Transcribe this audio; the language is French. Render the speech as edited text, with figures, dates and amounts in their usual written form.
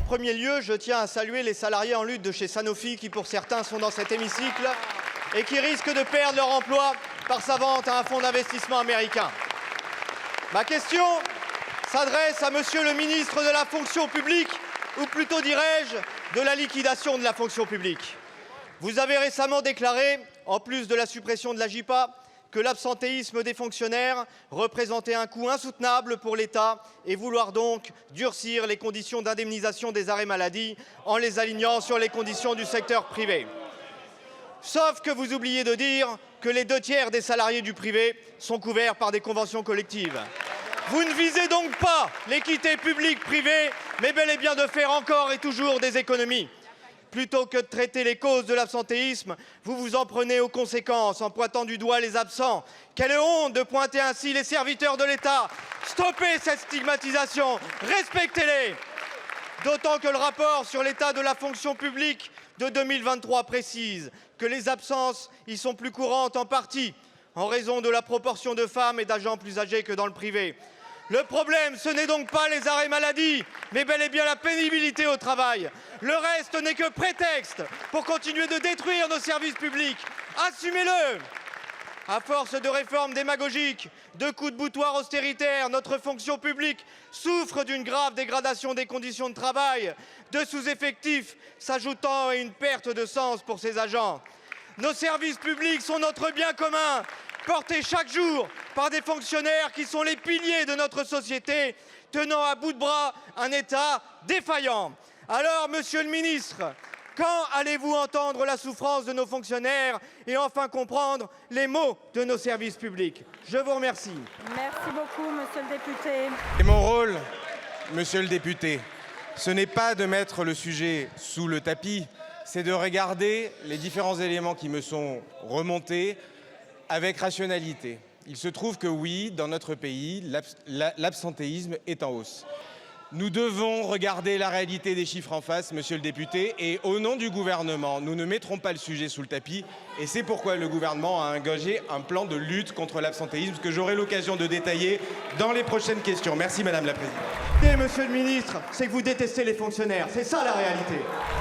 premier lieu, je tiens à saluer les salariés en lutte de chez Sanofi qui, pour certains, sont dans cet hémicycle et qui risquent de perdre leur emploi par sa vente à un fonds d'investissement américain. Ma question s'adresse à Monsieur le ministre de la fonction publique, ou plutôt dirais-je, de la liquidation de la fonction publique. Vous avez récemment déclaré, en plus de la suppression de la JPA, que l'absentéisme des fonctionnaires représentait un coût insoutenable pour l'État et vouloir donc durcir les conditions d'indemnisation des arrêts maladie en les alignant sur les conditions du secteur privé. Sauf que vous oubliez de dire que les 2/3 des salariés du privé sont couverts par des conventions collectives. Vous ne visez donc pas l'équité publique-privée, mais bel et bien de faire encore et toujours des économies. Plutôt que de traiter les causes de l'absentéisme, vous vous en prenez aux conséquences en pointant du doigt les absents. Quelle honte de pointer ainsi les serviteurs de l'État. Stoppez cette stigmatisation, respectez-les. D'autant que le rapport sur l'état de la fonction publique de 2023 précise que les absences y sont plus courantes en partie en raison de la proportion de femmes et d'agents plus âgés que dans le privé. Le problème, ce n'est donc pas les arrêts maladie, mais bel et bien la pénibilité au travail. Le reste n'est que prétexte pour continuer de détruire nos services publics. Assumez-le. À force de réformes démagogiques, de coups de boutoir austéritaires, notre fonction publique souffre d'une grave dégradation des conditions de travail, de sous-effectifs s'ajoutant à une perte de sens pour ses agents. Nos services publics sont notre bien commun, portés chaque jour par des fonctionnaires qui sont les piliers de notre société, tenant à bout de bras un État défaillant. Alors, Monsieur le ministre, quand allez-vous entendre la souffrance de nos fonctionnaires et enfin comprendre les maux de nos services publics? Je vous remercie. Merci beaucoup, monsieur le député. Et mon rôle, monsieur le député, ce n'est pas de mettre le sujet sous le tapis, c'est de regarder les différents éléments qui me sont remontés avec rationalité. Il se trouve que oui, dans notre pays, l'absentéisme est en hausse. Nous devons regarder la réalité des chiffres en face, monsieur le député, et au nom du gouvernement, nous ne mettrons pas le sujet sous le tapis, et c'est pourquoi le gouvernement a engagé un plan de lutte contre l'absentéisme que j'aurai l'occasion de détailler dans les prochaines questions. Merci, madame la présidente. Et monsieur le ministre, c'est que vous détestez les fonctionnaires, c'est ça la réalité.